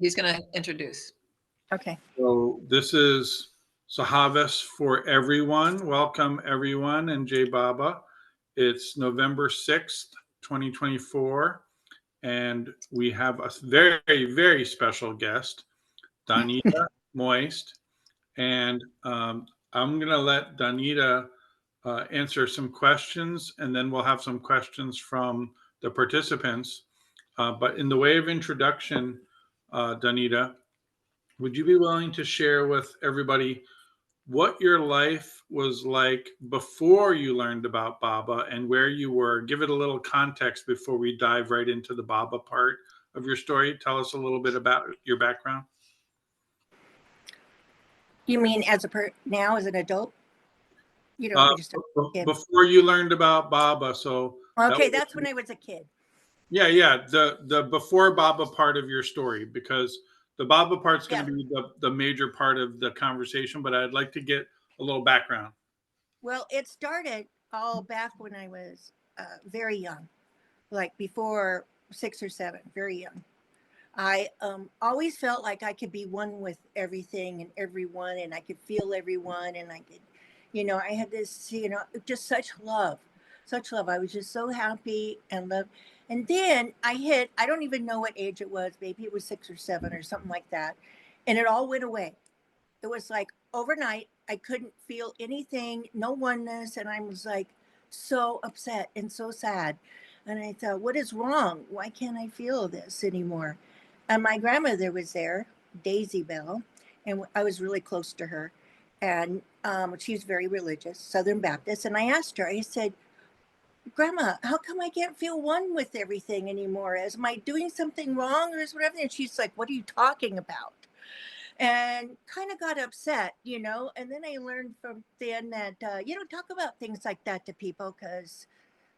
He's going to introduce. Okay. So this is Sahavas for everyone. Welcome everyone and Jai Baba. It's November 6th, 2024. And we have a very, very special guest, Donnita Moist. And I'm going to let Donnita answer some questions, and then we'll have some questions from the participants. But in the way of introduction, Donnita, would you be willing to share with everybody what your life was like before you learned about Baba and where you were? Give it a little context before we dive right into the Baba part of your story. Tell us a little bit about your background. You mean now as an adult? You know, before you learned about Baba. So okay, that's when I was a kid. Yeah. The before Baba part of your story, because the Baba part's going to be the major part of the conversation, but I'd like to get a little background. Well, it started all back when I was very young, like before 6 or 7, very young. I always felt like I could be one with everything and everyone, and I could feel everyone, and I could, I had this, just such love. I was just so happy and loved. And then I don't even know what age it was, maybe it was 6 or 7 or something like that. And it all went away. It was like overnight, I couldn't feel anything, no oneness. And I was like so upset and so sad. And I thought, what is wrong? Why can't I feel this anymore? And my grandmother was there, Daisy Bell, and I was really close to her. And she was very religious, Southern Baptist. And I asked her, I said, Grandma, how come I can't feel one with everything anymore? Am I doing something wrong or is whatever? And she's like, what are you talking about? And kind of got upset, And then I learned from then that you don't talk about things like that to people because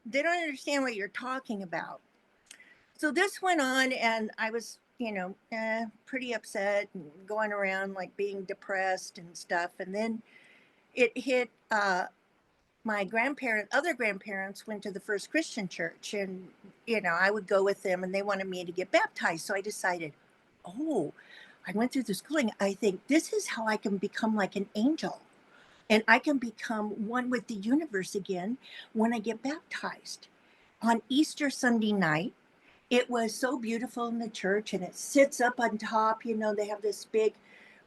they don't understand what you're talking about. So this went on, and I was, pretty upset and going around like being depressed and stuff. And then it hit my other grandparents went to the First Christian Church, and, I would go with them, and they wanted me to get baptized. So I decided, I went through the schooling. I think this is how I can become like an angel, and I can become one with the universe again when I get baptized. On Easter Sunday night, it was so beautiful in the church, and it sits up on top. They have this big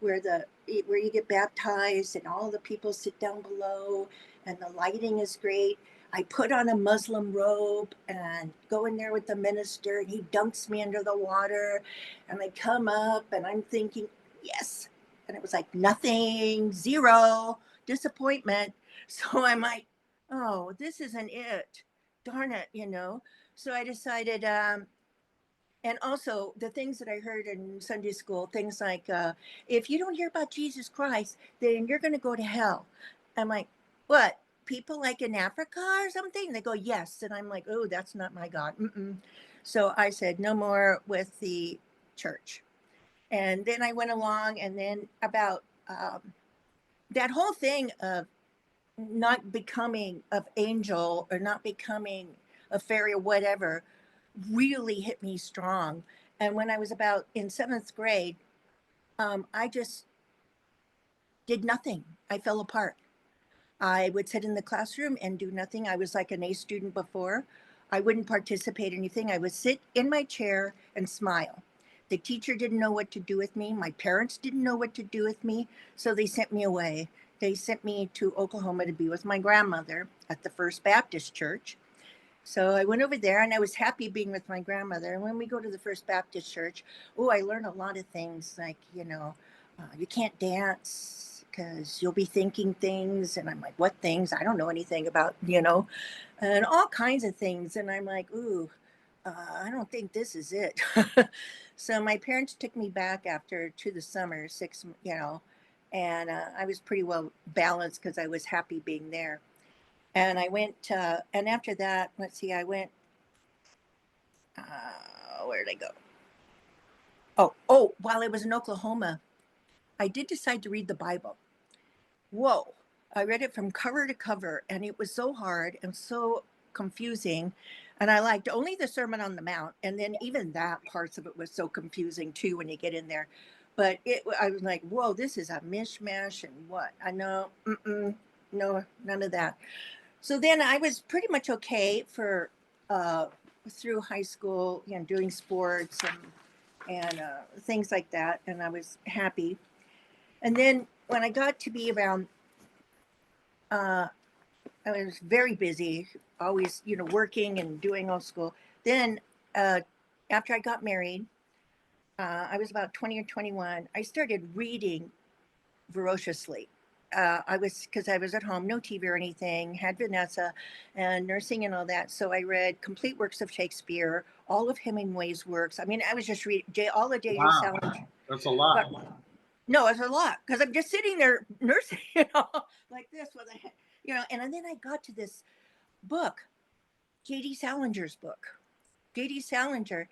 where you get baptized, and all the people sit down below, and the lighting is great. I put on a Muslim robe and go in there with the minister, and he dunks me under the water, and I come up, and I'm thinking, yes. And it was like nothing, zero, disappointment. So I'm like, oh, this isn't it. Darn it, So I decided, and also the things that I heard in Sunday school, things like, if you don't hear about Jesus Christ, then you're going to go to hell. I'm like, what? People like in Africa or something? They go, yes. And I'm like, oh, that's not my God. So I said, no more with the church. And then I went along, and then about that whole thing of not becoming of angel or not becoming a fairy or whatever really hit me strong. And when I was about in 7th grade, I just did nothing. I fell apart. I would sit in the classroom and do nothing. I was like an A student before. I wouldn't participate in anything. I would sit in my chair and smile. The teacher didn't know what to do with me. My parents didn't know what to do with me. So they sent me away. They sent me to Oklahoma to be with my grandmother at the First Baptist Church. So I went over there, and I was happy being with my grandmother. And when we go to the First Baptist Church, I learned a lot of things like, you can't dance because you'll be thinking things. And I'm like, what things? I don't know anything about, and all kinds of things. And I'm like, I don't think this is it. So my parents took me back to the summer, 6, and I was pretty well balanced because I was happy being there. And I went, and after that, I went, where did I go? While I was in Oklahoma, I did decide to read the Bible. Whoa. I read it from cover to cover, and it was so hard and so confusing. And I liked only the Sermon on the Mount. And then even that parts of it was so confusing too when you get in there. But I was like, whoa, this is a mishmash and what? I know, no, none of that. So then I was pretty much okay for through high school, you know, doing sports and things like that. And I was happy. And then when I got to be around, I was very busy, always, you know, working and doing all school. Then uh, after I got married, I was about 20 or 21. I started reading voraciously. Because I was at home, no TV or anything, had Vanessa and nursing and all that. So I read complete works of Shakespeare, all of Hemingway's works. I mean, I was just reading all the J.J. Wow, Salinger. that's a lot. No, it's a lot because I'm just sitting there nursing, you know, like this with a, you know, and then I got to this book, J.D. Salinger's book. J.D. Salinger,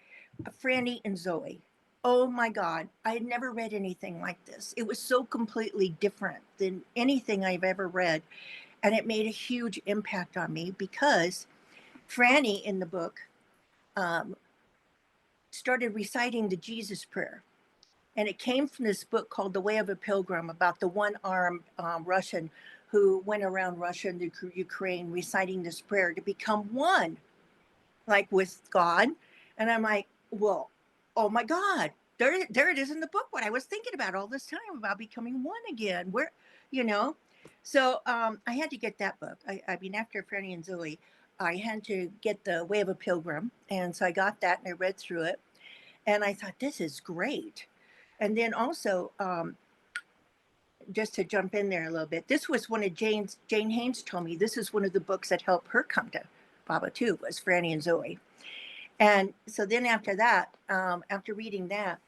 Franny and Zoe. Oh my God, I had never read anything like this. It was so completely different than anything I've ever read. And it made a huge impact on me because Franny in the book um, started reciting the Jesus prayer. And it came from this book called The Way of a Pilgrim about the one-armed Russian who went around Russia and the Ukraine reciting this prayer to become one, like with God. And I'm like, well, oh my God, there it is in the book. What I was thinking about all this time about becoming one again. Where, you know, so I had to get that book. I mean, after Franny and Zoe, I had to get The Way of a Pilgrim, and so I got that and I read through it, and I thought this is great. And then also, just to jump in there a little bit, this was one of Jane Haynes told me this is one of the books that helped her come to Baba too, was Franny and Zoe. And so then after that, after reading that,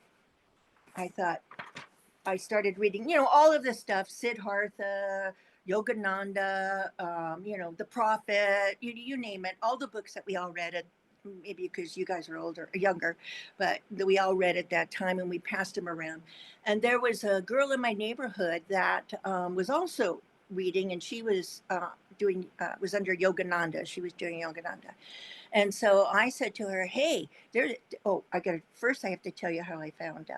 I thought I started reading, you know, all of this stuff, Siddhartha, Yogananda, you know, The Prophet, you name it, all the books that we all read at, maybe because you guys are older, younger, but that we all read at that time and we passed them around. And there was a girl in my neighborhood that was also reading, and she was was under Yogananda. She was doing Yogananda. And so I said to her, hey, first I have to tell you how I found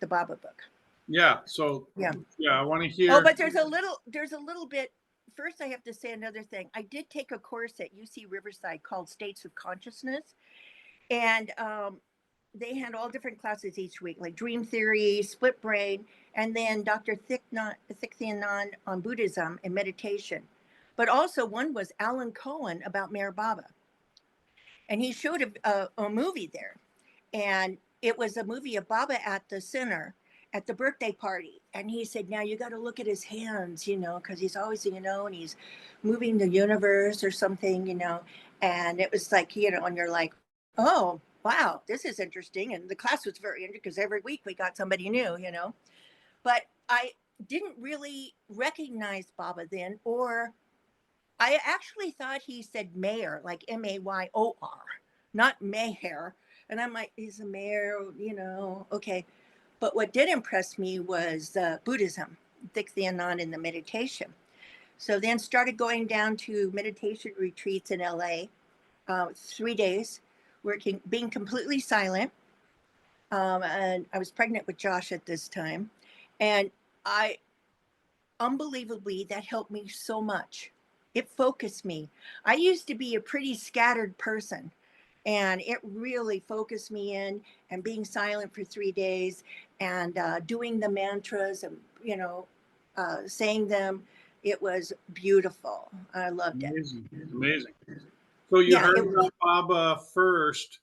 the Baba book. Yeah. So Yeah. yeah, I want to Oh, hear. but there's a little bit. First, I have to say another thing. I did take a course at UC Riverside called States of Consciousness. And they had all different classes each week, like dream theory, split brain, and then Dr. Thich Nhat Hanh on Buddhism and meditation. But also one was Alan Cohen about Meher Baba. And he showed a movie there. And it was a movie of Baba at the center at the birthday party. And he said, now you got to look at his hands, you know, because he's always, you know, and he's moving the universe or something, you know. And it was like, you know, and you're like, oh, wow, this is interesting. And the class was very interesting because every week we got somebody new, you know. But I didn't really recognize Baba then, or I actually thought he said mayor, like Mayor, not Mayhair. And I'm like, he's a mayor, you know, okay. But what did impress me was Buddhism, Thich Nhat Hanh and the meditation. So then started going down to meditation retreats in LA, 3 days, working, being completely silent. And I was pregnant with Josh at this time. And I, unbelievably, that helped me so much. It focused me. I used to be a pretty scattered person, and it really focused me in, and being silent for 3 days and doing the mantras and, you know, saying them. It was beautiful. I loved it. Amazing, amazing. So you Yeah, heard about Baba first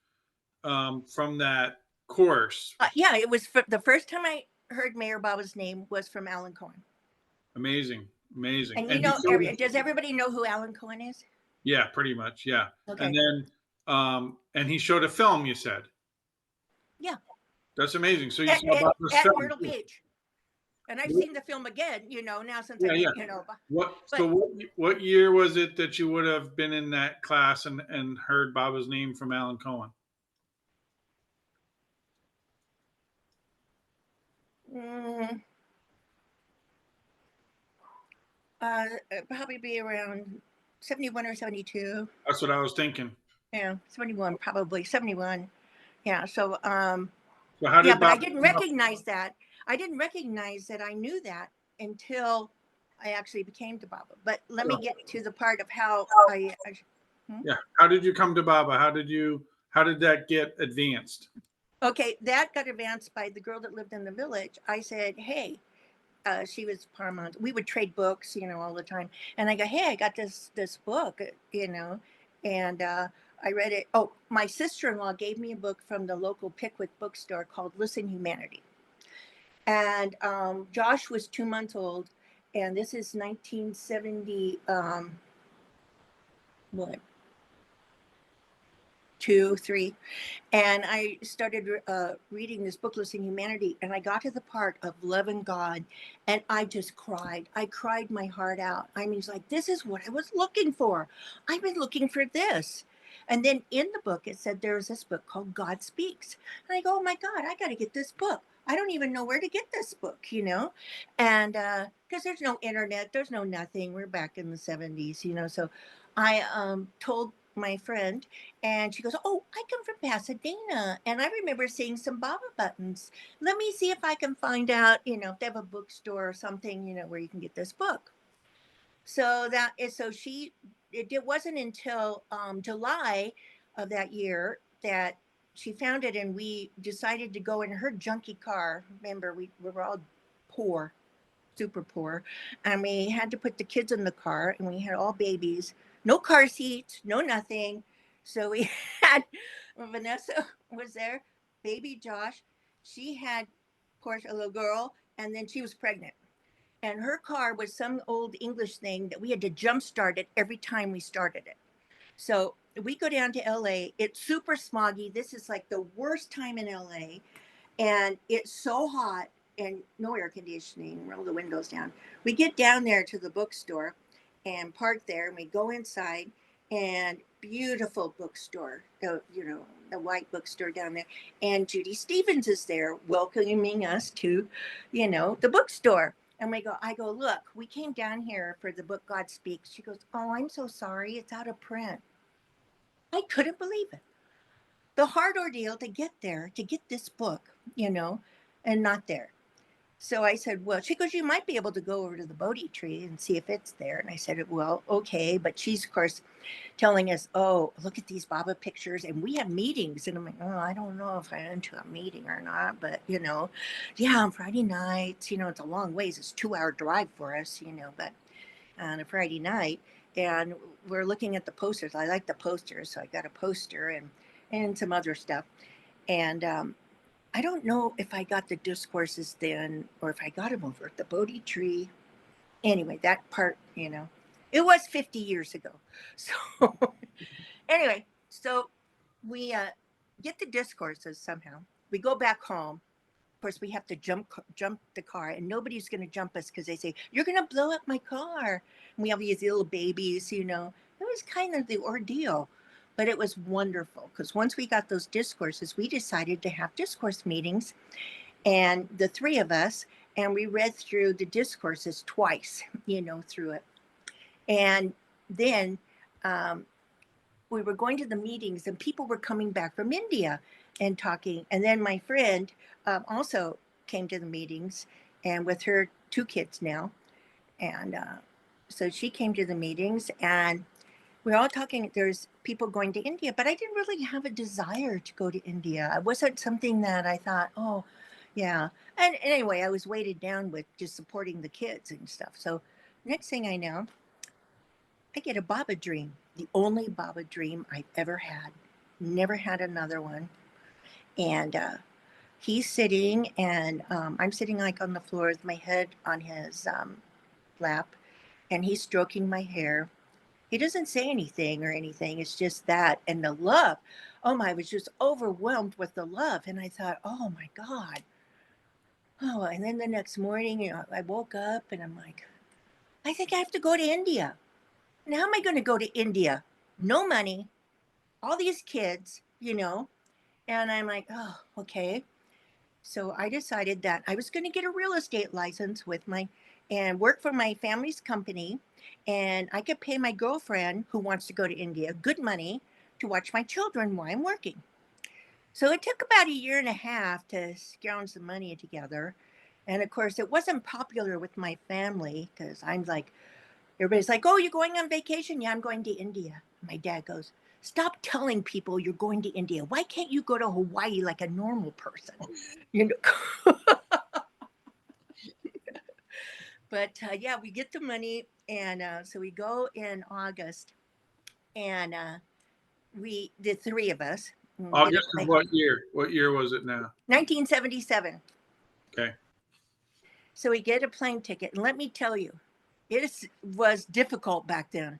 from that course. yeah, it was the first time I heard Mayor Baba's name was from Alan Cohen. Amazing, amazing. And you And he know, showed, does everybody know who Alan Cohen is? yeah, pretty much, yeah. And Okay. then and he showed a film. You said Yeah. that's amazing. So you At, saw at, Baba's at film Myrtle too. Beach. And I've seen the film again, you know, now since Yeah, I've been, yeah. you know, What? but So what year was it that you would have been in that class and heard Baba's name from Alan Cohen? mm, it'd probably be around 71 or 72. That's what I was thinking. Yeah, 71, probably 71. Yeah. So, So how yeah, did but I Baba didn't come up? recognize that. I didn't recognize that I knew that until I actually became the Baba. But let me get to the part of how Yeah. How did you come to Baba? How did that get advanced? okay, that got advanced by the girl that lived in the village. I said, hey, she was Paramount. We would trade books, all the time. And I go, hey, I got this book, and I read it. Oh, my sister-in-law gave me a book from the local Pickwick bookstore called Listen Humanity. And Josh was 2 months old, and this is 1970. What? 2, 3. And I started reading this book, Listening Humanity, and I got to the part of loving God, and I just cried. I cried my heart out. I mean, it's like, this is what I was looking for. I've been looking for this. And then in the book, it said there's this book called God Speaks. And I go, oh my God, I got to get this book. I don't even know where to get this book, And because there's no internet, there's no nothing. We're back in the 70s, So I told my friend, and she goes, oh, I come from Pasadena. And I remember seeing some Baba buttons. Let me see if I can find out, if they have a bookstore or something, where you can get this book. So it wasn't until July of that year that she found it, and we decided to go in her junky car. Remember, we were all poor, super poor, and we had to put the kids in the car, and we had all babies, no car seats, no nothing. So we had Vanessa was there, baby Josh. She had, of course, a little girl, and then she was pregnant. And her car was some old English thing that we had to jump start it every time we started it. So we go down to LA. It's super smoggy. This is like the worst time in LA, and it's so hot and no air conditioning. Roll the windows down. We get down there to the bookstore and park there, and we go inside, and beautiful bookstore, the white bookstore down there, and Judy Stevens is there welcoming us to, the bookstore. And I go, look, we came down here for the book God Speaks. She goes, oh, I'm so sorry, it's out of print. I couldn't believe it. The hard ordeal to get there, to get this book, and not there. So I said, well, she goes, you might be able to go over to the Bodhi tree and see if it's there. And I said, well, okay. But she's, of course, telling us, oh, look at these Baba pictures. And we have meetings. And I'm like, oh, I don't know if I'm into a meeting or not. But, yeah, on Friday nights, it's a long ways. It's a 2-hour drive for us, but on a Friday night. And we're looking at the posters. I like the posters. So I got a poster and some other stuff. And I don't know if I got the discourses then or if I got them over at the Bodhi tree. Anyway, that part, it was 50 years ago. So anyway, so we get the discourses somehow. We go back home. Of course, we have to jump the car, and nobody's going to jump us because they say, you're going to blow up my car. And we have these little babies, It was kind of the ordeal. But it was wonderful because once we got those discourses, we decided to have discourse meetings, and the three of us, and we read through the discourses twice, through it. And then we were going to the meetings, and people were coming back from India and talking. And then my friend also came to the meetings, and with her 2 kids now. And so she came to the meetings, and we're all talking. There's people going to India, but I didn't really have a desire to go to India. It wasn't something that I thought, oh, yeah. And anyway, I was weighted down with just supporting the kids and stuff. So next thing I know, I get a Baba dream, the only Baba dream I've ever had. Never had another one. And he's sitting, and I'm sitting like on the floor with my head on his lap, and he's stroking my hair. He doesn't say anything or anything. It's just that. And the love. Oh my, I was just overwhelmed with the love. And I thought, oh my God. Oh, and then the next morning, I woke up and I'm like, I think I have to go to India. And how am I going to go to India? No money, all these kids, And I'm like, oh, okay. So I decided that I was going to get a real estate license with my and work for my family's company. And I could pay my girlfriend who wants to go to India good money to watch my children while I'm working. So it took about a year and a half to scrounge some money together. And of course, it wasn't popular with my family because I'm like, everybody's like, oh, you're going on vacation? Yeah, I'm going to India. My dad goes, stop telling people you're going to India. Why can't you go to Hawaii like a normal person? You know. But yeah, we get the money. And so we go in August. And the three of us, we get a August of plane. what year? What year was it now? 1977. Okay. So we get a plane ticket. And let me tell you, was difficult back then.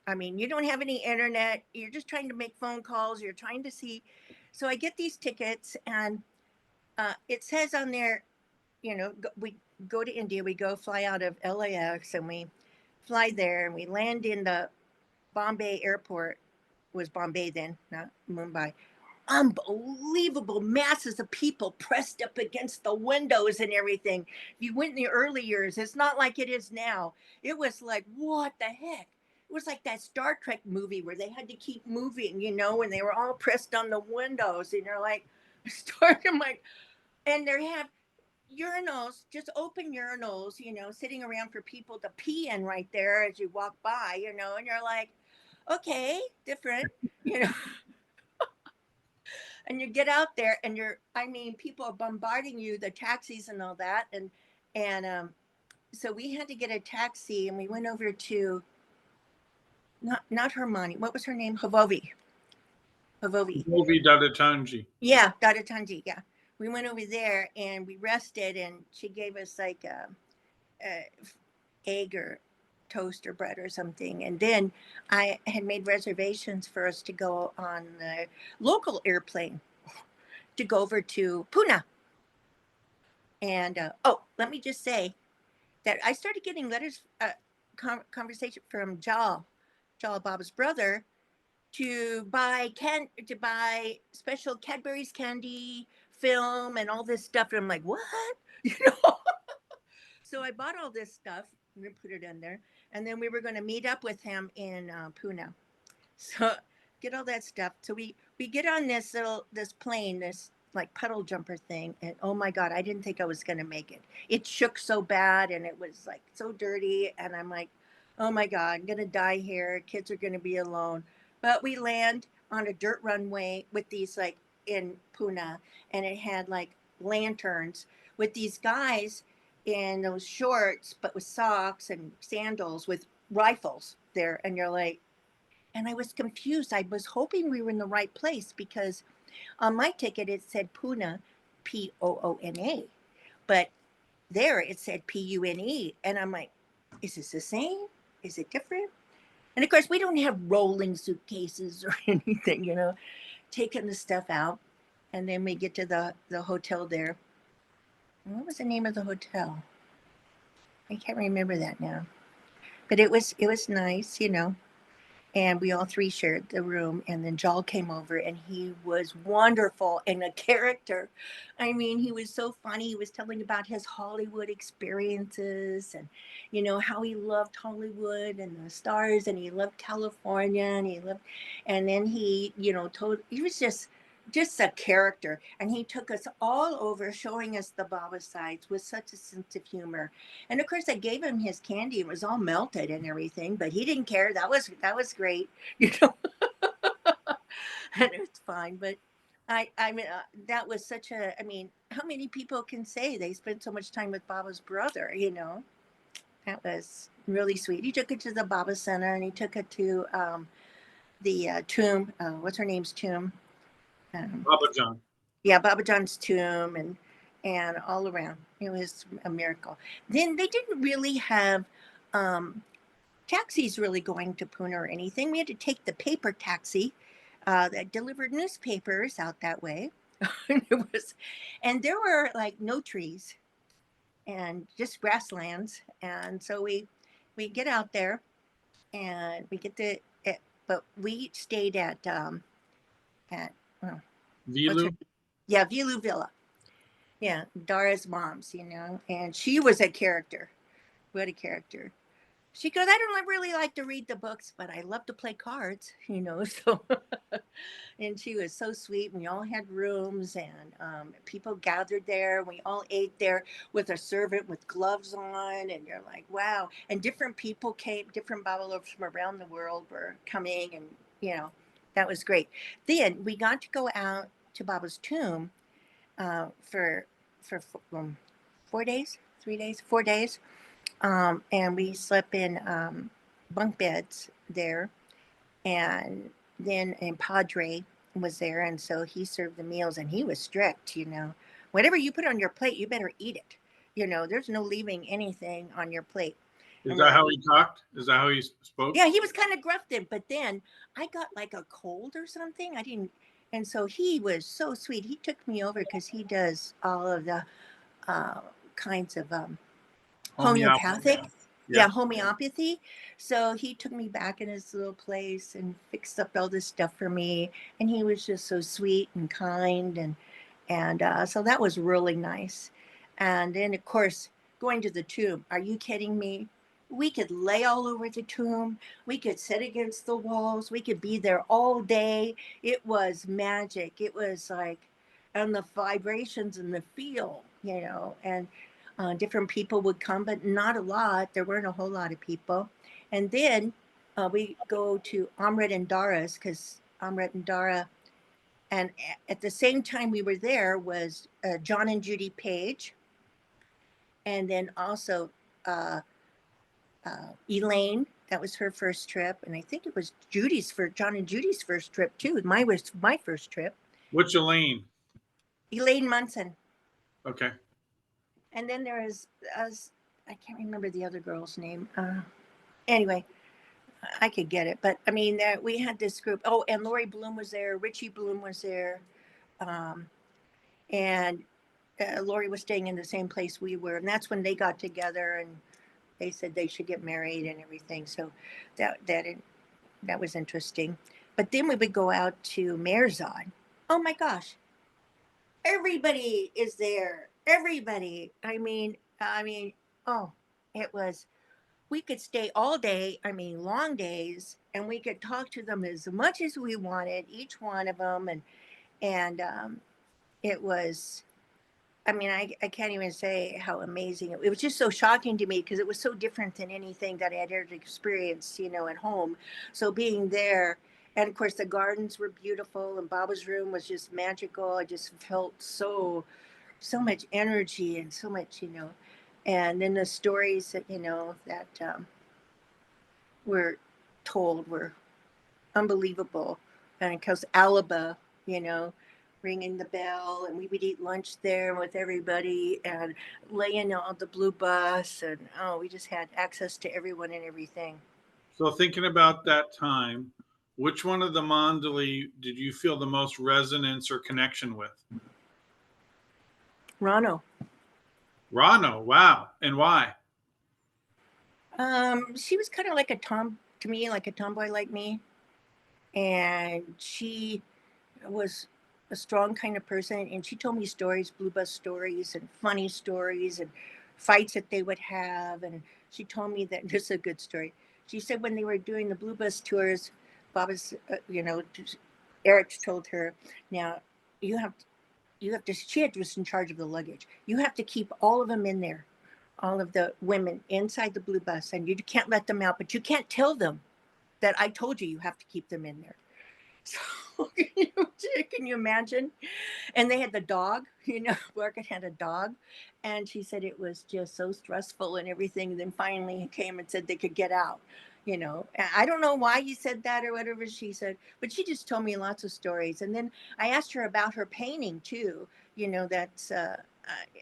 I mean, you don't have any internet. You're just trying to make phone calls. You're trying to see. So I get these tickets, and it says on there, we go to India. We go fly out of LAX, and we fly there, and we land in the Bombay airport. It was Bombay then, not Mumbai. Unbelievable masses of people pressed up against the windows and everything. If you went in the early years, it's not like it is now. It was like, what the heck? It was like that Star Trek movie where they had to keep moving, and they were all pressed on the windows. And you're like, starting like, and they have urinals, just open urinals, sitting around for people to pee in right there as you walk by, and you're like, okay, different, you know. And you get out there and people are bombarding you, the taxis and all that. And so we had to get a taxi, and we went over to, not Hermione, what was her name? Havovi. Movie Dadatanji. Yeah, Dadatanji. Yeah. We went over there and we rested, and she gave us like a egg or toast or bread or something. And then I had made reservations for us to go on a local airplane to go over to Pune. And let me just say that I started getting letters, conversation from Jal Baba's brother, to buy special Cadbury's candy, film, and all this stuff. And I'm like, what? You know. So I bought all this stuff and put it in there, and then we were going to meet up with him in Pune. So get all that stuff. So we get on this plane, this like puddle jumper thing, and oh my god, I didn't think I was gonna make it. It shook so bad, and it was like so dirty, and I'm like, oh my god, I'm gonna die here. Kids are gonna be alone. But we land on a dirt runway with these like in Pune, and it had like lanterns with these guys in those shorts, but with socks and sandals with rifles there, and you're like, and I was confused. I was hoping we were in the right place because on my ticket it said Pune, Poona, but there it said Pune. And I'm like, is this the same? Is it different? And of course, we don't have rolling suitcases or anything, taking the stuff out. And then we get to the hotel there. And what was the name of the hotel? I can't remember that now. But it was nice. And we all three shared the room. And then Joel came over, and he was wonderful and a character. I mean, he was so funny. He was telling about his Hollywood experiences, and how he loved Hollywood and the stars, and he loved California, and then told, he was just a character. And he took us all over, showing us the Baba sites with such a sense of humor. And of course, I gave him his candy. It was all melted and everything, but he didn't care. That was great, and it's fine. But I mean, that was such a. I mean, how many people can say they spent so much time with Baba's brother? That was really sweet. He took it to the Baba Center, and he took it to the tomb. What's her name's tomb? Baba John. Yeah, Baba John's tomb, and all around. It was a miracle. Then they didn't really have taxis really going to Pune or anything. We had to take the paper taxi that delivered newspapers out that way. And there were like no trees and just grasslands. And so we get out there, and we get but we stayed at well, what's Vilu. her, yeah, Vilu Villa. Yeah, Dara's mom's, and she was a character. What a character. She goes, I don't really like to read the books, but I love to play cards, So, and she was so sweet. We all had rooms, and people gathered there. We all ate there with a servant with gloves on, and you're like, wow. And different people came, different Babalos from around the world were coming, and that was great. Then we got to go out to Baba's tomb for 4 days, 3 days, 4 days, and we slept in bunk beds there. And then and Padre was there, and so he served the meals, and he was strict. Whatever you put on your plate, you better eat it. There's no leaving anything on your plate. Is And we're that like, how he talked? Is that how he spoke? yeah, he was kind of gruff then, but then I got like a cold or something. I didn't, and so he was so sweet. He took me over because he does all of the uh, kinds of Homeopathy. homeopathic. Yeah. Yeah, homeopathy. So he took me back in his little place and fixed up all this stuff for me. And he was just so sweet and kind, and so that was really nice. And then of course going to the tomb. Are you kidding me? We could lay all over the tomb. We could sit against the walls. We could be there all day. It was magic. It was like, and the vibrations and the feel, and different people would come, but not a lot. There weren't a whole lot of people. And then we go to Amrit and Dara's because Amrit and Dara, and at the same time we were there was John and Judy Page, and then also uh, Elaine. That was her first trip, and I think it was John and Judy's first trip too. Mine was my first trip. Which Elaine? Elaine Munson, Okay. and then there was I can't remember the other girl's name. Anyway, I could get it, but I mean, we had this group. Oh, and Lori Bloom was there. Richie Bloom was there, um, and Lori was staying in the same place we were, and that's when they got together and they said they should get married and everything. So that was interesting. But then we would go out to Merzon. Oh my gosh, everybody is there. Everybody. I mean, oh, it was. We could stay all day. I mean, long days, and we could talk to them as much as we wanted, each one of them, and it was. I mean, I can't even say how amazing it was. Just so shocking to me because it was so different than anything that I had ever experienced, at home. So being there, and of course the gardens were beautiful, and Baba's room was just magical. I just felt so much energy and so much, and then the stories that that were told were unbelievable. And of course, Alaba, you know, ringing the bell, and we would eat lunch there with everybody and laying on the blue bus. And oh, we just had access to everyone and everything. So thinking about that time, which one of the Mandali did you feel the most resonance or connection with? Rano. Rano. Wow. And why? She was kind of like a tom to me, like a tomboy like me. And she was a strong kind of person, and she told me stories, blue bus stories and funny stories and fights that they would have. And she told me that this is a good story. She said when they were doing the blue bus tours, Baba's Eric told her, now you have to, she was in charge of the luggage, you have to keep all of them in there, all of the women inside the blue bus, and you can't let them out, but you can't tell them that I told you have to keep them in there. So can you imagine? And they had the dog, Margaret had a dog. And she said it was just so stressful and everything. And then finally he came and said they could get out. I don't know why he said that or whatever she said, but she just told me lots of stories. And then I asked her about her painting too. That's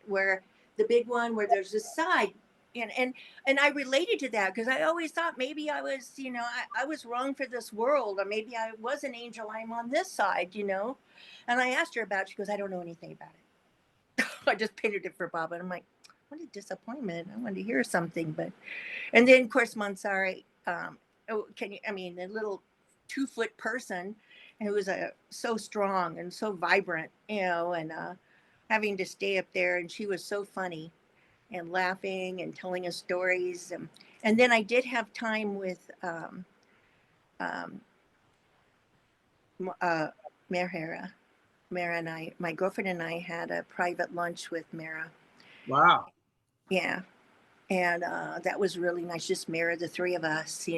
where the big one where there's this side, and I related to that because I always thought maybe I was, I was wrong for this world, or maybe I was an angel. I'm on this side. And I asked her about it. She goes, I don't know anything about it. I just painted it for Bob. And I'm like, what a disappointment. I wanted to hear something. And then, of course, Mansari, a little 2-foot person who was so strong and so vibrant, and having to stay up there, and she was so funny and laughing and telling us stories. And then I did have time with um, Mara. Mara and I, my girlfriend and I had a private lunch with Mara. Wow. Yeah. And that was really nice. Just Mara, the three of us,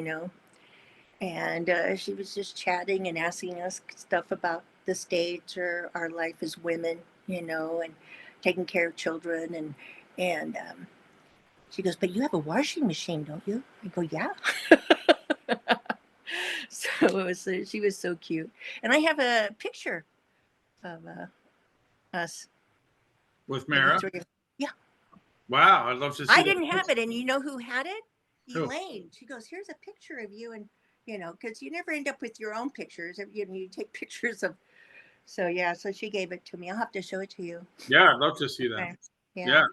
And she was just chatting and asking us stuff about the States or our life as women, and taking care of children. And she goes, "But you have a washing machine, don't you?" I go, "Yeah." So she was so cute. And I have a picture of us, With of the Mara? three. Yeah. Wow, I'd love to see I that. didn't have it. And you know who had it? Who? Elaine. She goes, "Here's a picture of you." And, because you never end up with your own pictures. You take pictures of. So, yeah. So she gave it to me. I'll have to show it to you. Yeah, I'd love to see that. Okay. Yeah. Yeah.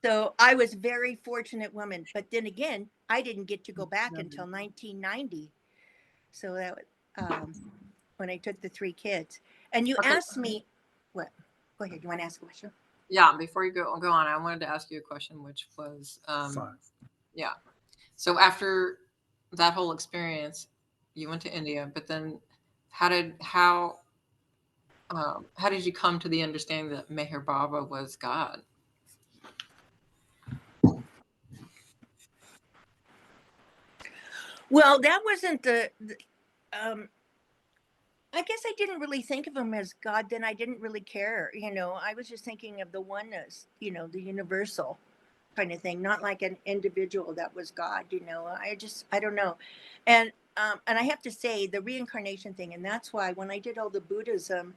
So I was very fortunate woman. But then again, I didn't get to go back until 1990. So that was when I took the three kids. And you Okay. asked me, what? Go ahead. You want to ask a question? Yeah, before you go on, I wanted to ask you a question, which was, Fine. yeah. So after that whole experience, you went to India, but then how did you come to the understanding that Meher Baba was God? Well, that wasn't I guess I didn't really think of him as God then. I didn't really care. I was just thinking of the oneness, the universal kind of thing, not like an individual that was God. I don't know. And I have to say the reincarnation thing, and that's why when I did all the Buddhism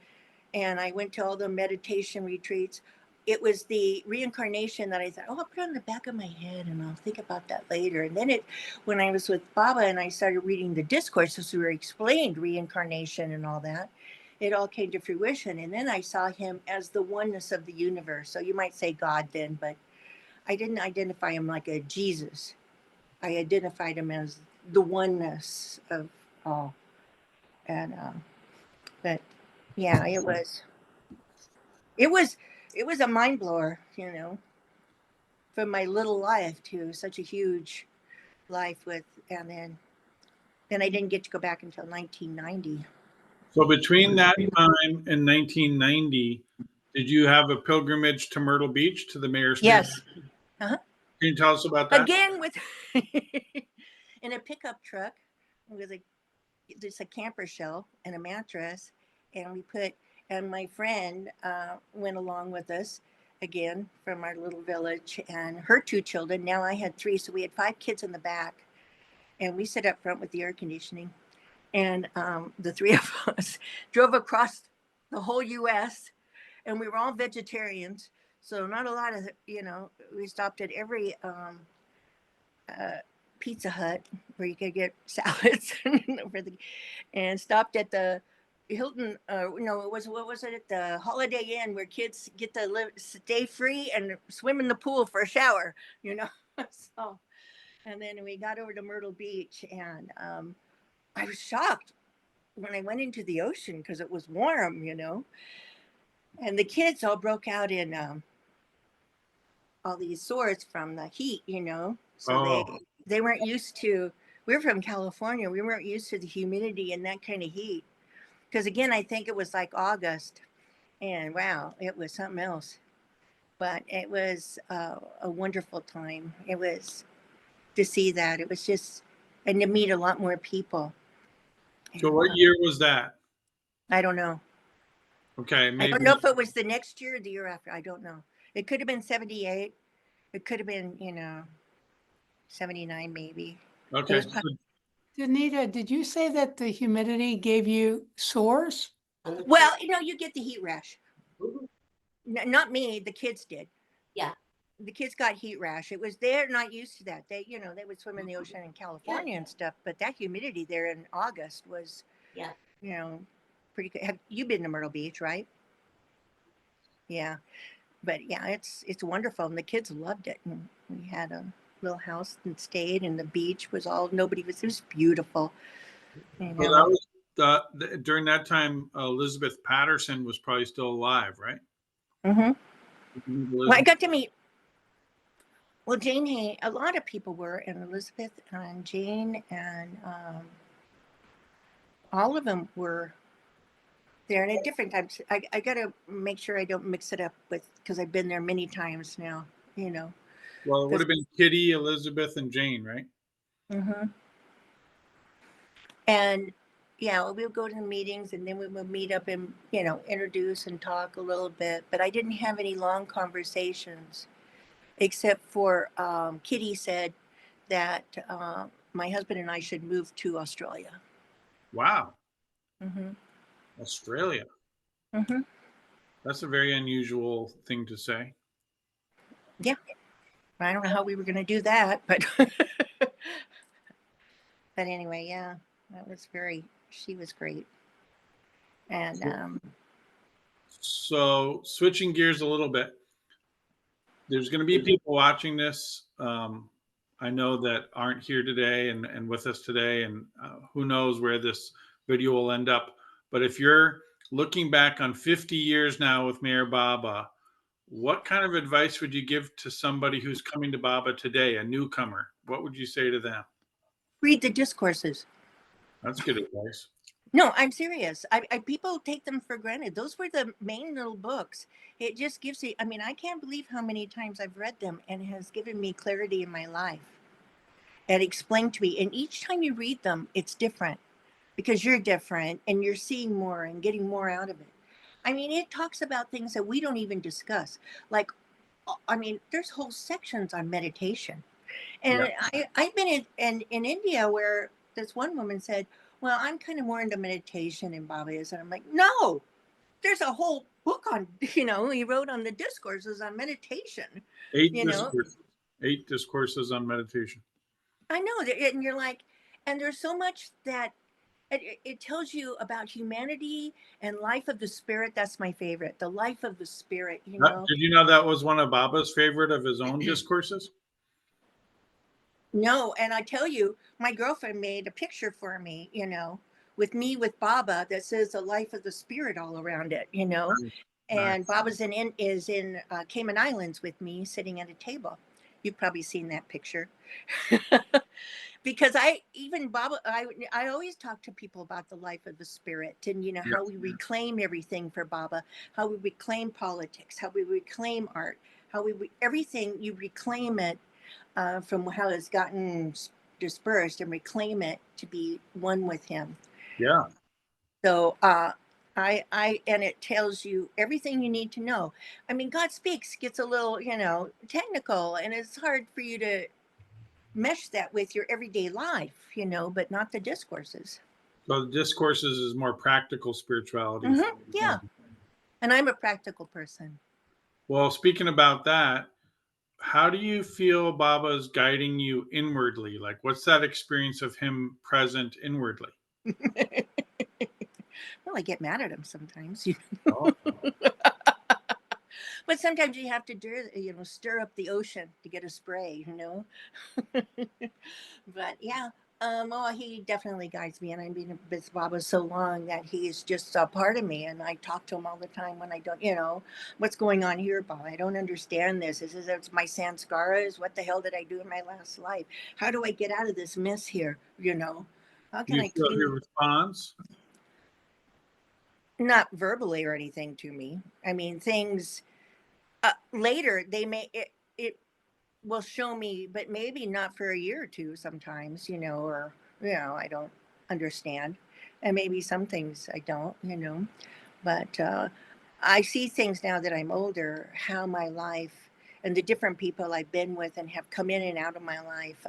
and I went to all the meditation retreats, it was the reincarnation that I thought, oh, I'll put it on the back of my head and I'll think about that later. And then when I was with Baba and I started reading the discourses where he explained reincarnation and all that, it all came to fruition. And then I saw him as the oneness of the universe. So you might say God then, but I didn't identify him like a Jesus. I identified him as the oneness of all. And, but yeah, it was it was a mind blower, from my little life to such a huge life and then I didn't get to go back until 1990. So between that time and 1990, did you have a pilgrimage to Myrtle Beach to the Mayor's Spirit? Yes. Uh-huh. Can you tell us about that? Again with in a pickup truck with just a camper shell and a mattress, and and my friend went along with us again from our little village and her two children. Now I had three, so we had 5 kids in the back, and we sat up front with the air conditioning, and the three of us drove across the whole U.S. and we were all vegetarians, so not a lot of we stopped at every uh, Pizza Hut where you could get salads and stopped at the Hilton. No, what was it at the Holiday Inn where kids get to stay free and swim in the pool for a shower. So, and then we got over to Myrtle Beach, and I was shocked when I went into the ocean because it was warm, and the kids all broke out in all these sores from the heat, so Oh, they weren't used to. We're from California. We weren't used to the humidity and that kind of heat. Because again, I think it was like August, and wow, it was something else. But it was a wonderful time. It was to see that. It was just, and to meet a lot more people. so And what year was that? I don't know. Okay, I maybe. don't know if it was the next year or the year after. I don't know. It could have been 78. It could have been, 79 maybe. Okay. Donnita, did you say that the humidity gave you sores? Well, you get the heat rash. Not me, the kids did. Yeah. The kids got heat rash. They're not used to that. They would swim in the ocean in California and stuff, but that humidity there in August was, Yeah. pretty good. Have you been to Myrtle Beach, right? Yeah. But yeah, it's wonderful. And the kids loved it. And we had a little house and stayed, and the beach was it was beautiful. So that was during that time, Elizabeth Patterson was probably still alive, right? Mm-hmm. Well, I Elizabeth? got to meet, well, Jane Hay, a lot of people were, and Elizabeth and Jane, and all of them were there. And at different times, I got to make sure I don't mix it up with, because I've been there many times now, you know. Well, it would Because, have been Kitty, Elizabeth, and Jane, right? mm-hmm. And yeah, we'll go to the meetings, and then we would meet up and, you know, introduce and talk a little bit. But I didn't have any long conversations, except for Kitty said that my husband and I should move to Australia. Wow, Mm-hmm. Australia. Mm-hmm. That's a very unusual thing to say. Yeah, I don't know how we were going to do that, but but anyway, yeah, that was very. She was great, and So, switching gears a little bit, there's going to be people watching this. I know that aren't here today and with us today, and who knows where this video will end up. But if you're looking back on 50 years now with Mayor Baba, what kind of advice would you give to somebody who's coming to Baba today, a newcomer? What would you say to them? read the discourses. That's good advice. No, I'm serious. People take them for granted. Those were the main little books. It just gives you. I mean, I can't believe how many times I've read them, and it has given me clarity in my life and explained to me. And each time you read them, it's different because you're different and you're seeing more and getting more out of it. I mean, it talks about things that we don't even discuss. Like, I mean, there's whole sections on meditation. Yeah. And I've been in India where this one woman said, well, I'm kind of more into meditation and Baba is. And I'm like, no, there's a whole book on, you know, he wrote on the discourses on meditation, Eight you know. discourses. 8 discourses on meditation. I know that, and you're like, and there's so much that it tells you about humanity and life of the spirit. That's my favorite, the life of the spirit, you know. Did you know that was one of Baba's favorite of his own discourses? No, and I tell you, my girlfriend made a picture for me, you know, with me with Baba that says the life of the spirit all around it, you know. Nice. And Baba's is in Cayman Islands with me sitting at a table. You've probably seen that picture. Because I even Baba, I always talk to people about the life of the spirit and, you know, Yeah. how we reclaim everything for Baba, how we reclaim politics, how we reclaim art, how everything you reclaim it from how it's gotten dispersed and reclaim it to be one with him. Yeah. So and it tells you everything you need to know. I mean, God Speaks gets a little, you know, technical, and it's hard for you to mesh that with your everyday life, you know, but not the discourses. So the discourses is more practical spirituality. Mm-hmm. Yeah. And I'm a practical person. Well, speaking about that, how do you feel Baba's guiding you inwardly? Like, what's that experience of him present inwardly? Well, I get mad at him sometimes, Oh, but sometimes you have to do, you know, stir up the ocean to get a spray, you know. But yeah, oh, he definitely guides me, and I've been with Baba so long that he is just a part of me, and I talk to him all the time when I don't, you know, what's going on here, Baba? I don't understand this. This is it's my sanskaras. What the hell did I do in my last life? How do I get out of this mess here? You know, how do can you I feel he clean? responds? Not verbally or anything to me. I mean, things later they may it will show me, but maybe not for a year or two sometimes, you know, or, you know, I don't understand. And maybe some things I don't, you know, but I see things now that I'm older, how my life and the different people I've been with and have come in and out of my life,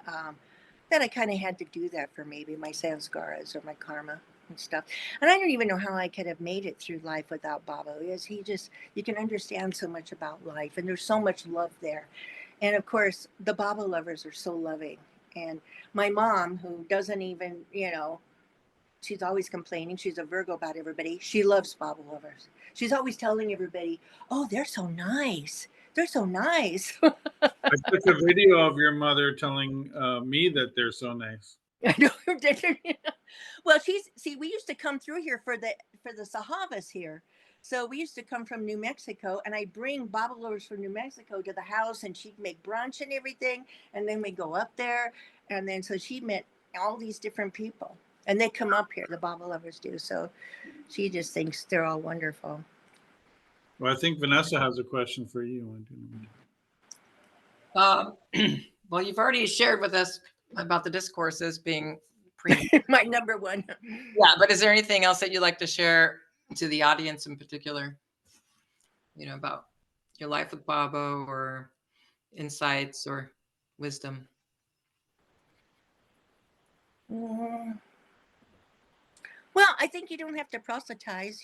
that I kind of had to do that for maybe my sanskaras or my karma and stuff. And I don't even know how I could have made it through life without Baba, because he just, you can understand so much about life and there's so much love there. And of course, the Baba lovers are so loving. And my mom, who doesn't even, you know, she's always complaining. She's a Virgo about everybody. She loves Baba lovers. She's always telling everybody, oh, they're so nice. They're so nice. I took a video of your mother telling me that they're so nice. I know. Well, we used to come through here for the Sahavas here. So we used to come from New Mexico, and I bring Baba lovers from New Mexico to the house, and she'd make brunch and everything, and then we go up there, and then so she met all these different people, and they come up here. The Baba lovers do. So she just thinks they're all wonderful. Well, I think Vanessa has a question for you. Well, you've already shared with us about the discourses being pre. My number one. Yeah, but is there anything else that you'd like to share to the audience in particular? About your life with Baba, or insights or wisdom? Well, I think you don't have to proselytize,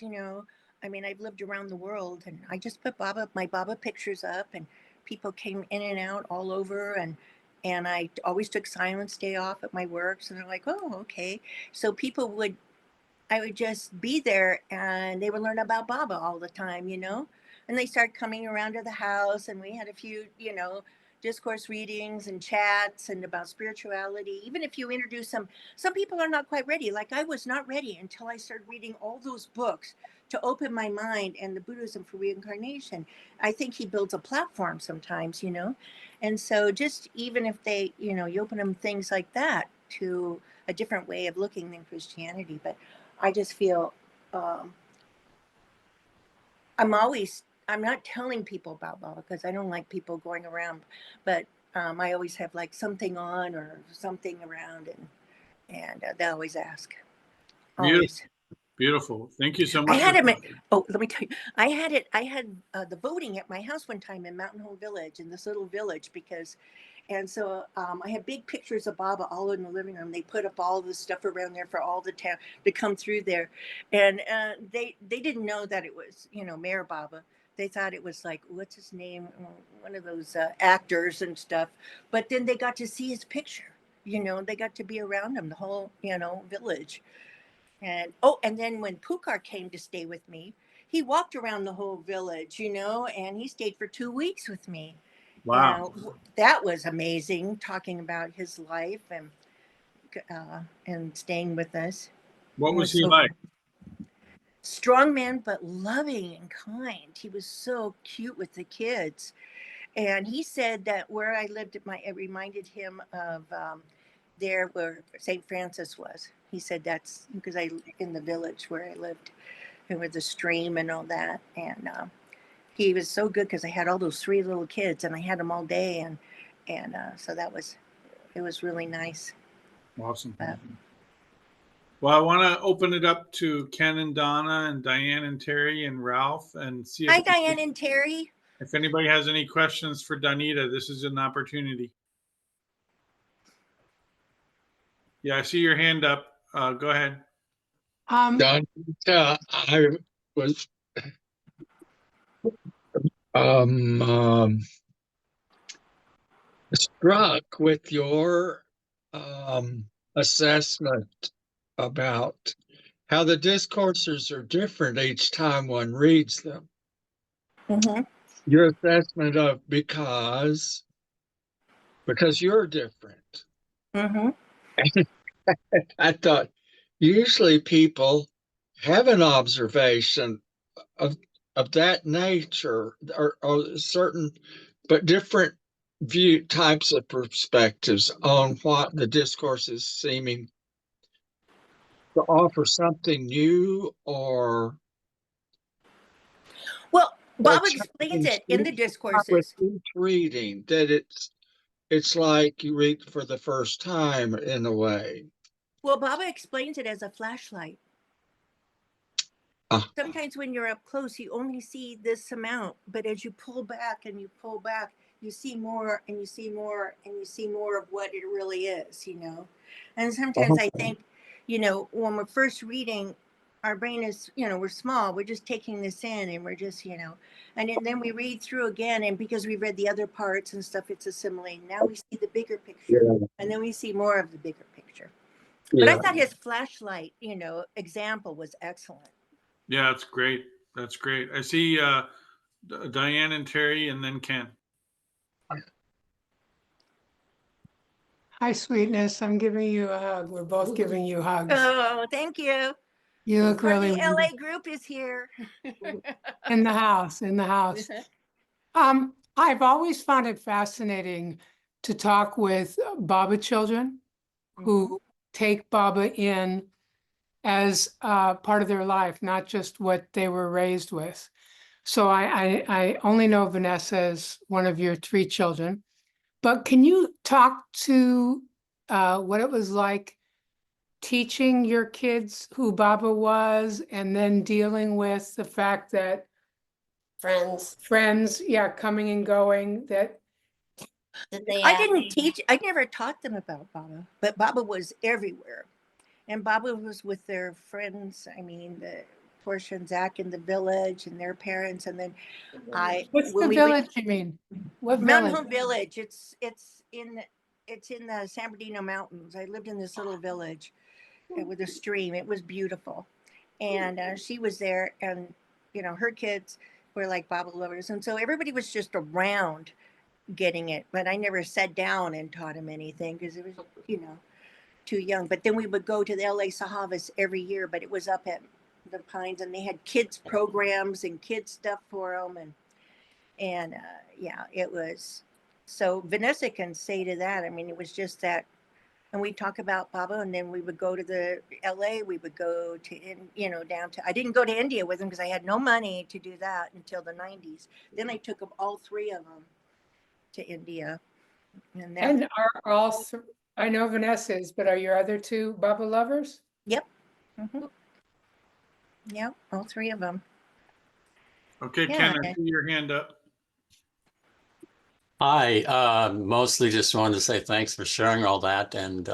I mean, I've lived around the world, and I just put my Baba pictures up, and people came in and out all over, and I always took Silence Day off at my work, so they're like, oh, okay. So I would just be there, and they would learn about Baba all the time, and they started coming around to the house, and we had a few, discourse readings and chats and about spirituality. Even if you introduce some people are not quite ready. Like I was not ready until I started reading all those books to open my mind, and the Buddhism for reincarnation. I think he builds a platform sometimes, and so just even if they, you open them things like that to a different way of looking than Christianity. But I just feel I'm not telling people about Baba because I don't like people going around, but I always have like something on or something around, and they always ask. Always. Beautiful. Thank you so I much. had him. Oh, let me tell you. I had the voting at my house one time in Mountain Home Village, in this little village, and so I had big pictures of Baba all in the living room. They put up all the stuff around there for all the town to come through there, and they didn't know that it was Mayor Baba. They thought it was like, what's his name, one of those actors and stuff. But then they got to see his picture. They got to be around him, the whole village. And then when Pukar came to stay with me, he walked around the whole village, and he stayed for 2 weeks with me. Wow. And that was amazing, talking about his life and staying with us. What was he like? Strong man, but loving and kind. He was so cute with the kids. And he said that where I lived, it reminded him of there where St. Francis was. He said that's because in the village where I lived, and with the stream and all that. And he was so good because I had all those 3 little kids, and I had them all day, and so it was really nice. Awesome. Well, I want to open it up to Ken and Donna and Diane and Terry and Ralph, and see Hi, Diane and Terry. If anybody has any questions for Donnita, this is an opportunity. Yeah, I see your hand up. Go ahead. Donnita, I was struck with your assessment about how the discourses are different each time one reads them. Mm-hmm. Your assessment of because you're different. Mm-hmm. I thought usually people have an observation of that nature, or certain but different types of perspectives on what the discourse is seeming to offer, something new or Well, Bob explains it in the discourses. With each reading, that it's like you read for the first time in a way. Well, Baba explains it as a flashlight. Sometimes when you're up close, you only see this amount, but as you pull back and you pull back, you see more and you see more and you see more of what it really is, And sometimes I think, when we're first reading, our brain is, we're small, we're just taking this in, and we're just, and then we read through again, and because we read the other parts and stuff, it's assimilating. Now we see the bigger picture, and then we see more of the bigger picture. But I thought his flashlight, example was excellent. Yeah, that's great. That's great. I see Diane and Terry, and then Ken. Hi, sweetness. I'm giving you a hug. We're both giving you hugs. Oh, thank you. You look Or really the LA wonderful. group is here. In the house, in the house. I've always found it fascinating to talk with Baba children who take Baba in as part of their life, not just what they were raised with. So I only know Vanessa as one of your 3 children, but can you talk to what it was like teaching your kids who Baba was, and then dealing with the fact that friends, yeah, coming and going, that I never taught them about Baba, but Baba was everywhere. And Baba was with their friends. I mean, the Portia and Zach in the village and their parents. And then what's the when we village you mean? What Mountain village? Home Village. It's in the San Bernardino Mountains. I lived in this little village with a stream. It was beautiful, and she was there, and her kids were like Baba lovers, and so everybody was just around getting it. But I never sat down and taught him anything because it was too young. But then we would go to the LA Sahavas every year, but it was up at the Pines, and they had kids programs and kids stuff for them, and yeah, it was. So Vanessa can say to that. I mean, it was just that, and we talk about Baba, and then we would go to the LA. We would go to down to. I didn't go to India with them because I had no money to do that until the '90s. Then I took them, all 3 of them, to India, and that. And are all I know Vanessa's, but are your other 2 Baba lovers? Yep. Yep, all 3 of them. Okay, Yeah. Ken, I see your hand up. Hi, mostly just wanted to say thanks for sharing all that. And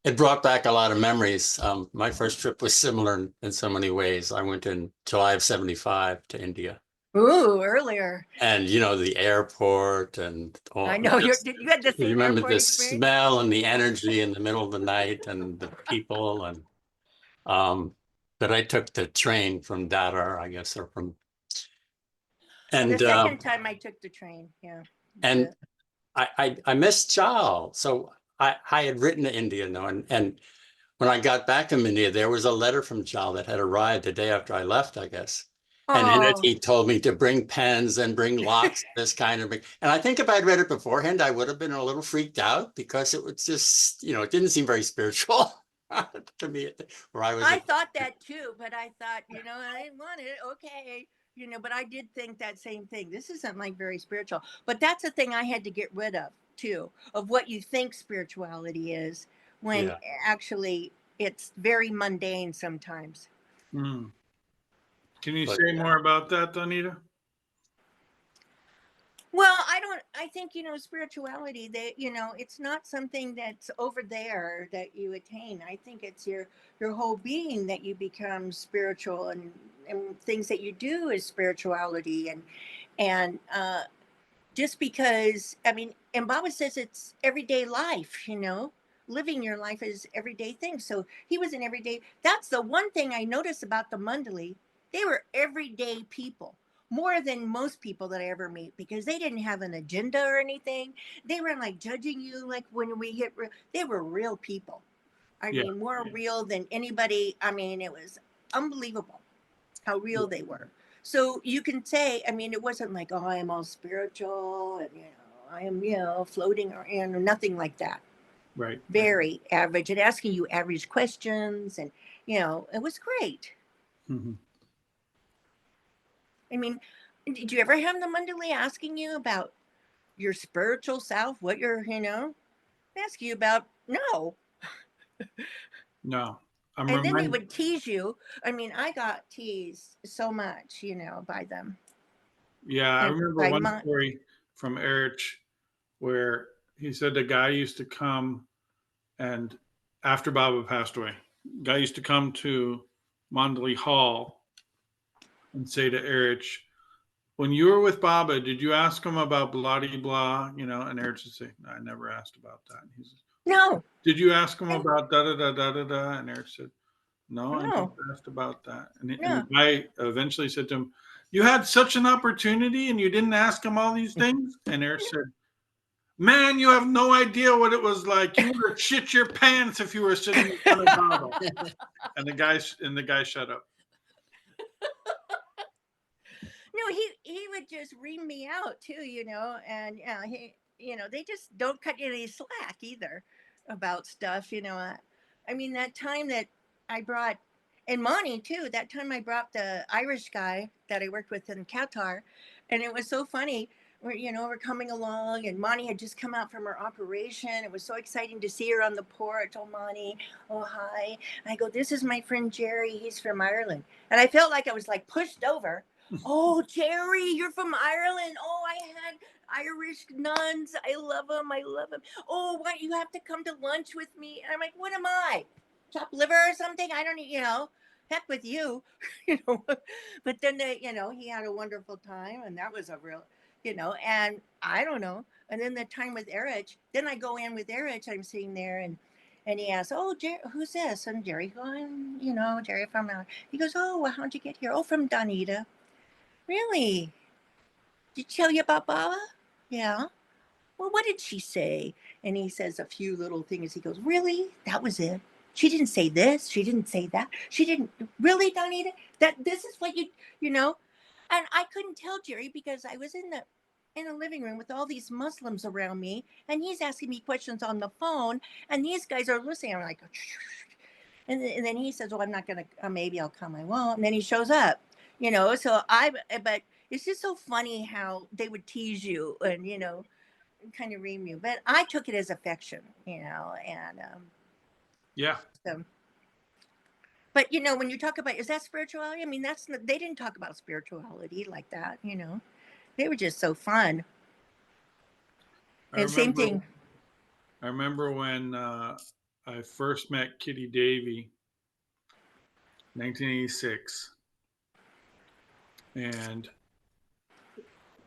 it brought back a lot of memories. My first trip was similar in so many ways. I went in July of '75 to India. Ooh, earlier. And, the airport and all. I know you had the You same remember airport the experience. smell and the energy in the middle of the night and the people. And but I took the train from Dadar, I guess, or from. And the second time I took the train, yeah. And I missed Chal. So I had written to India, and when I got back from India, there was a letter from Chal that had arrived the day after I left, I guess. And in it, he told me to bring pens and bring lots of this kind of. And I think if I'd read it beforehand, I would have been a little freaked out because it was just, it didn't seem very spiritual to me. Where I thought that too, but I thought, I didn't want it. Okay. But I did think that same thing. This isn't like very spiritual, but that's the thing I had to get rid of too, of what you think spirituality is when actually it's very mundane sometimes. Can you say more about that, Donnita? Well, I think, spirituality, that, it's not something that's over there that you attain. I think it's your whole being that you become spiritual, and things that you do is spirituality. And just because, and Baba says it's everyday life, living your life is everyday thing. So he was an everyday. That's the one thing I noticed about the Mandali. They were everyday people, more than most people that I ever meet, because they didn't have an agenda or anything. They weren't like judging you. Like when we hit, they were real people. I mean, more real than anybody. I mean, it was unbelievable how real they were. So you can say, it wasn't like, oh, I am all spiritual and, I am, floating around, or nothing like that. Right. Very average, and asking you average questions, and, it was great. Mm-hmm. Did you ever have the Mandali asking you about your spiritual self, what you're, ask you about? No. No. And then they would tease you. I got teased so much, by them. Yeah, I remember one story from Erich where he said the guy used to come, and after Baba passed away, guy used to come to Mandali Hall and say to Erich, when you were with Baba, did you ask him about blah blah? And Erich would say, no, I never asked about that. And he says, no. Did you ask him about da da da da da da? And Erich said, no, I never asked about that. And the guy eventually said to him, you had such an opportunity and you didn't ask him all these things? And Erich said, Man, you have no idea what it was like. You would have shit your pants if you were sitting in front of Baba. And the guy shut up. No, he would just ream me out too, and yeah, they just don't cut any slack either about stuff, I mean, that time that I brought, and Monty too, that time I brought the Irish guy that I worked with in Qatar, and it was so funny. We're coming along, and Monty had just come out from her operation. It was so exciting to see her on the porch. Oh, Monty, oh, hi. I go, this is my friend Jerry. He's from Ireland. And I felt like I was like pushed over. Oh, Jerry, you're from Ireland. Oh, I had Irish nuns. I love them. I love them. Oh, what? You have to come to lunch with me. And I'm like, what am I? Chopped liver or something? I don't, heck with you, But then, he had a wonderful time, and that was a real, and I don't know. And then the time with Erich, then I go in with Erich. I'm sitting there, and he asks, "Oh, who's this?" And Jerry going, Jerry from. He goes, "Oh, well, how'd you get here?" "Oh, from Donnita." "Really? Did she tell you about Baba?" "Yeah." "Well, what did she say?" And he says a few little things. He goes, "Really? That was it? She didn't say this. She didn't say that. She didn't really, Donnita. That this is what you know." And I couldn't tell Jerry because I was in a living room with all these Muslims around me, and he's asking me questions on the phone, and these guys are listening. I'm like, and then he says, "Well, I'm not gonna. Maybe I'll come. I won't." And then he shows up, So but it's just so funny how they would tease you and kind of ream you. But I took it as affection, and Yeah. so. But when you talk about, is that spirituality? I mean, they didn't talk about spirituality like that. They were just so fun. And same thing. I remember when I first met Kitty Davy, 1986, and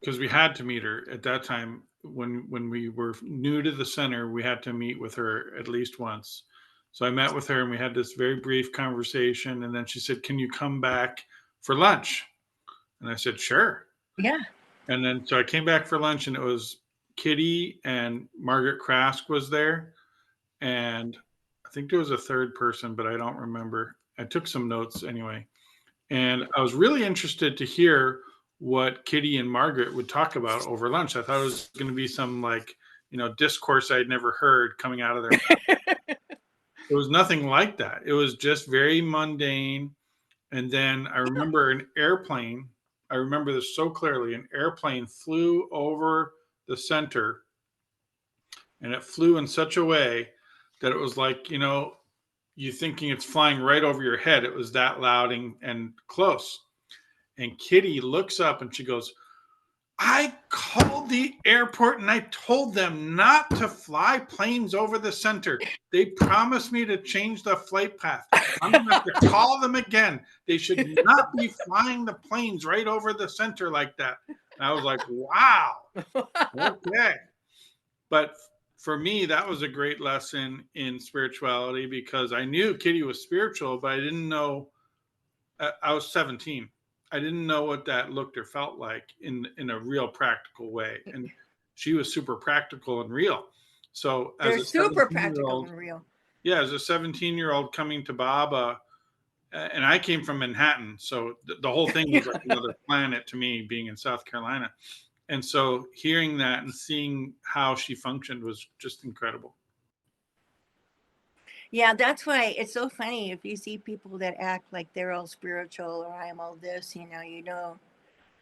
because we had to meet her at that time when we were new to the center, we had to meet with her at least once. So I met with her and we had this very brief conversation, and then she said, "Can you come back for lunch?" And I said, "Sure." Yeah. And then so I came back for lunch, and it was Kitty and Margaret Krask was there, and I think there was a third person, but I don't remember. I took some notes anyway, and I was really interested to hear what Kitty and Margaret would talk about over lunch. I thought it was going to be some discourse I'd never heard coming out of their mouth. It was nothing like that. It was just very mundane. And then I remember an airplane. I remember this so clearly. An airplane flew over the center, and it flew in such a way that it was like, you thinking it's flying right over your head. It was that loud and close. And Kitty looks up and she goes, "I called the airport and I told them not to fly planes over the center. They promised me to change the flight path. I'm going to have to call them again. They should not be flying the planes right over the center like that." And I was like, wow. Okay. But for me, that was a great lesson in spirituality because I knew Kitty was spiritual, but I didn't know. I was 17. I didn't know what that looked or felt like in a real practical way. And she was super practical and real. So they're super practical and real. Yeah, as a 17-year-old coming to Baba, and I came from Manhattan, so the whole thing was like another planet to me, being in South Carolina. And so hearing that and seeing how she functioned was just incredible. Yeah, that's why it's so funny if you see people that act like they're all spiritual or I'm all this,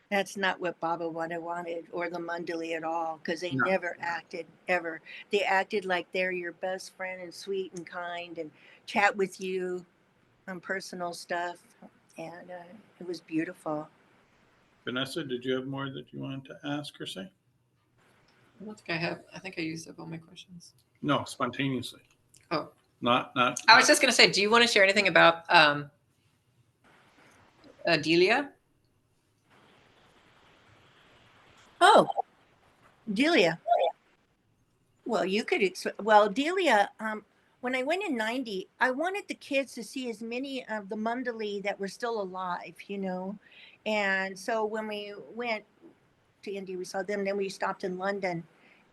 that's not what Baba wanted or the Mandali at all, because they never acted ever. They acted like they're your best friend and sweet and kind and chat with you on personal stuff. And it was beautiful. Vanessa, did you have more that you wanted to ask or say? I don't think I have. I think I used up all my questions. No, spontaneously. Oh. Not. I was just going to say, do you want to share anything about Delia? Oh, Delia. Well, you could. Delia. When I went in '90, I wanted the kids to see as many of the Mandali that were still alive, And so when we went to India, we saw them. Then we stopped in London,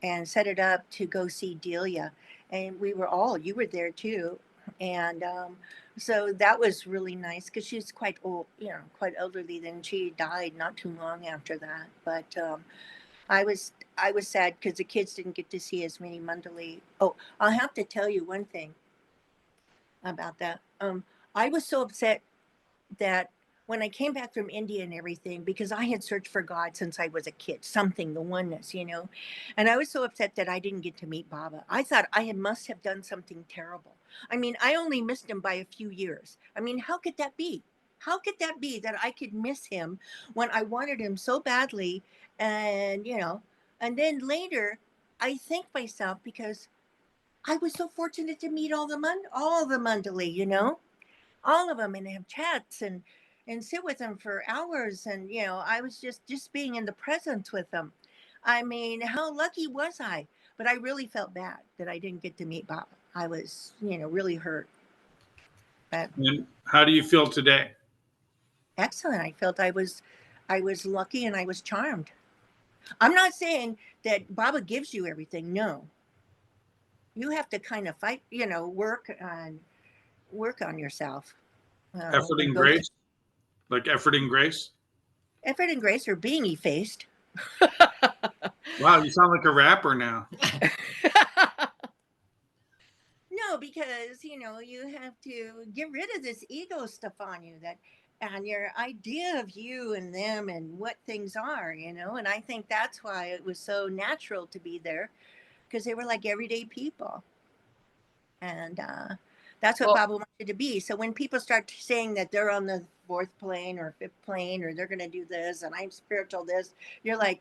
and set it up to go see Delia. And we were all, you were there too. And so that was really nice because she's quite old, you know, quite elderly. Then she died not too long after that. But I was sad because the kids didn't get to see as many Mandalay. Oh, I'll have to tell you one thing about that. I was so upset that when I came back from India and everything, because I had searched for God since I was a kid, something, the oneness, you know, and I was so upset that I didn't get to meet Baba. I thought must have done something terrible. I mean, I only missed him by a few years. I mean, how could that be? How could that be that I could miss him when I wanted him so badly? And, you know, and then later I thank myself because I was so fortunate to meet all the Mandalay, you know, all of them, and have chats and sit with them for hours. And you know, I was just being in the presence with them. I mean, how lucky was I? But I really felt bad that I didn't get to meet Bob. I was, you know, really hurt. But And how do you feel today? excellent. I was lucky and I was charmed. I'm not saying that Baba gives you everything. No, you have to kind of fight, you know, work on yourself. Effort And and go through grace? Like effort and grace? effort and grace are being effaced. Wow, you sound like a rapper now. No, because you know you have to get rid of this ego stuff on you that and your idea of you and them and what things are, you know. And I think that's why it was so natural to be there because they were like everyday people, and that's what Well, Baba wanted to be. So when people start saying that they're on the fourth plane or fifth plane or they're going to do this and I'm spiritual this, you're like,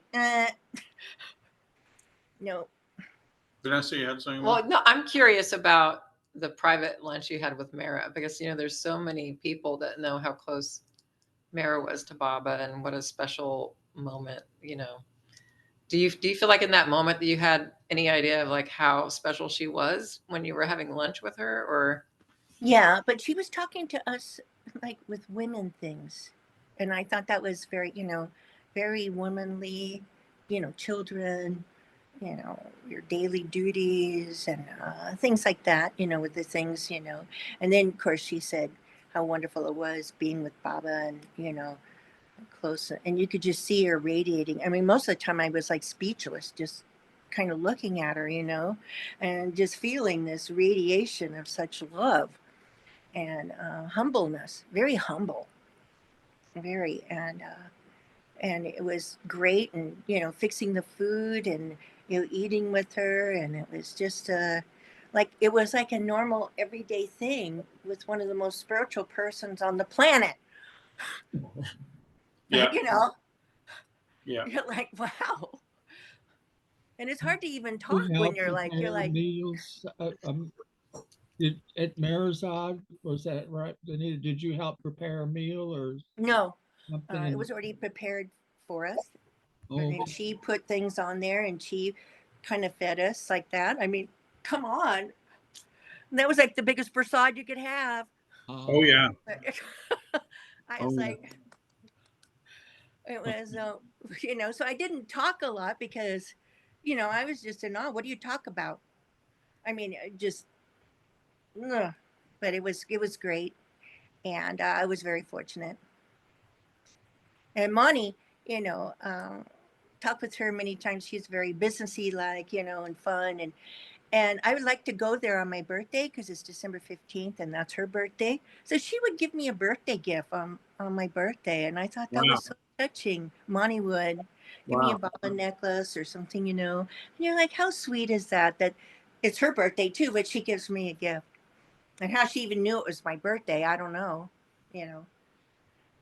no. Vanessa, you had something? well, no, I'm curious about the private lunch you had with Mara because you know there's so many people that know how close Mara was to Baba and what a special moment, you know. Do you feel like in that moment that you had any idea of like how special she was when you were having lunch with her or Yeah, but she was talking to us like with women things. And I thought that was very, you know, very womanly, you know, children, you know, your daily duties and things like that, you know, with the things, you know. And then, of course, she said how wonderful it was being with Baba and, you know, close. And you could just see her radiating. I mean, most of the time I was like speechless, just kind of looking at her, you know, and just feeling this radiation of such love and humbleness, very humble, very, and it was great, and you know, fixing the food and you know, eating with her, and it was just like it was like a normal everyday thing with one of the most spiritual persons on the planet. Yeah, You know, yeah. you're like, wow. And it's hard to even You talk when help you're prepare like, meals. At Marizod, was that right? Donnita, did you help prepare a meal or no, something? it was already prepared for us. Oh, And she put things on there and she kind of fed us like that. I mean, come on. And that was like the biggest prasad you could have. Oh, yeah. I Oh, was yeah. like, it was, you know, so I didn't talk a lot because, you know, I was just in awe. What do you talk about? I mean, just, ugh. But it was great. And I was very fortunate. And Moni, you know, talked with her many times. She's very businessy like, you know, and fun. And I would like to go there on my birthday because it's December 15th and that's her birthday. So she would give me a birthday gift on my birthday. And I thought that Wow. was so touching. Monty would give me a Wow. Baba necklace or something, you know. And you're like, how sweet is that? That it's her birthday too, but she gives me a gift. And how she even knew it was my birthday, I don't know, you know.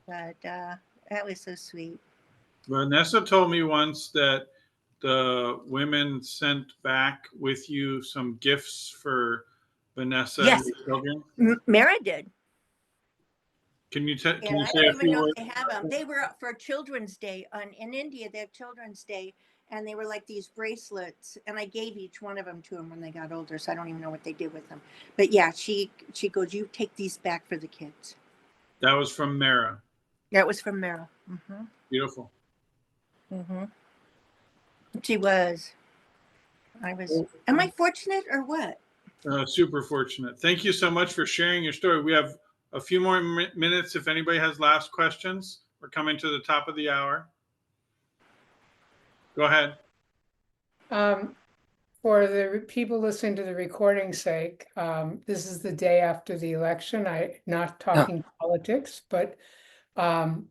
But that was so sweet. Vanessa told me once that the women sent back with you some gifts for Vanessa and Yes, the children. Mara did. Can you And I say don't a even few know if words? they have them. They were for Children's Day in India. They have Children's Day, and they were like these bracelets. And I gave each one of them to them when they got older. So I don't even know what they did with them. But yeah, she goes, "You take these back for the kids." That was from Mara. That was from Meryl. Beautiful. She was. Am I fortunate or what? Super fortunate. Thank you so much for sharing your story. We have a few more minutes if anybody has last questions. We're coming to the top of the hour. Go ahead. For the people listening to the recording's sake, this is the day after the election. I'm not talking politics, but can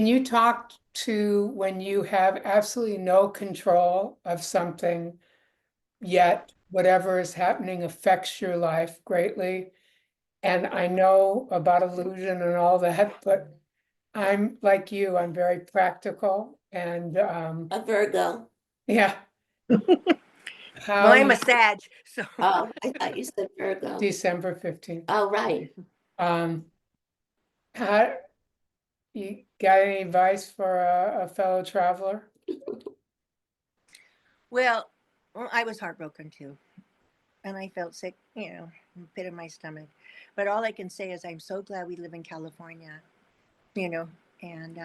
you talk to when you have absolutely no control of something, yet whatever is happening affects your life greatly? And I know about illusion and all that, but I'm like you, I'm very practical and A Virgo. yeah. How Well, I'm a you- Sag, so Oh, I thought you said Virgo. December 15th. Oh, right. How you got any advice for a fellow traveler? well, I was heartbroken too. And I felt sick, pit in my stomach. But all I can say is I'm so glad we live in California, and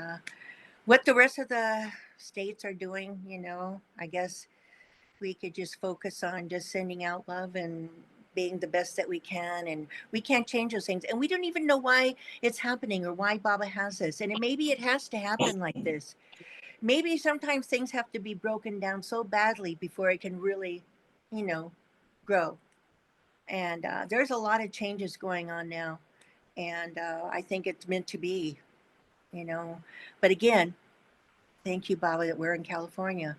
what the rest of the states are doing, I guess we could just focus on just sending out love and being the best that we can. And we can't change those things. And we don't even know why it's happening or why Baba has this. And maybe it has to happen like this. Maybe sometimes things have to be broken down so badly before it can really, grow. And there's a lot of changes going on now. And I think it's meant to be, But again, thank you, Baba, that we're in California.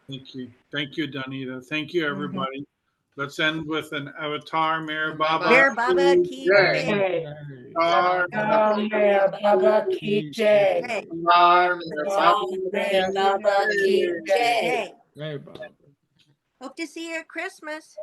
Thank you. Thank you, Donnita. Thank you, everybody. Let's end with an avatar, Mayor Baba. Mayor Baba ki Jai. jai. Avatar, Mayor Baba ki jai. Jai. Mayor Baba ki Jai. jai. Hope to see you at Christmas.